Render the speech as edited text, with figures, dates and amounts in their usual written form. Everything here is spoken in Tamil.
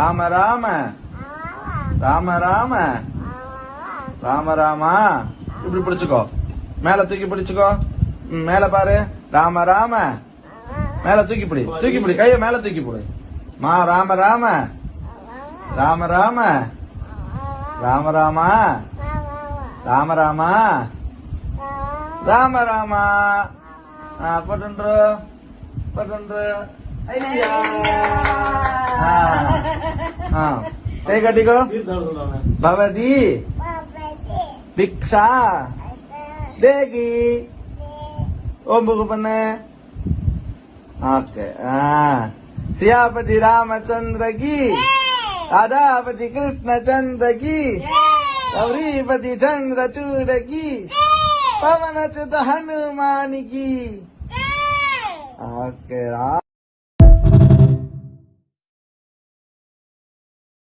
ராம ராம ராம ராம ராம ராமா. இப்படி பிடிச்சுக்கோ, மேல தூக்கி பிடிச்சுக்கோ. மேல பாரு. ராம ராம. மேல தூக்கி பிடி, தூக்கி பிடி, கைய மேல தூக்கி பிடி. மா ராம ராம ராம ராம ராம ராமா ராம ராமா ராம ராமா. பட்டன்று பட்டன்று. ஐயா கை கட்டிக்கோ. பவதி பிக்ஷா தேகி. ஓம்புக்கு பண்ணு. ஓகே. सियापति रामचंद्र की, राधापति कृष्ण चंद्र की, गौरीपति चंद्रचूड़ की, पवन सुत हनुमान की. ओके।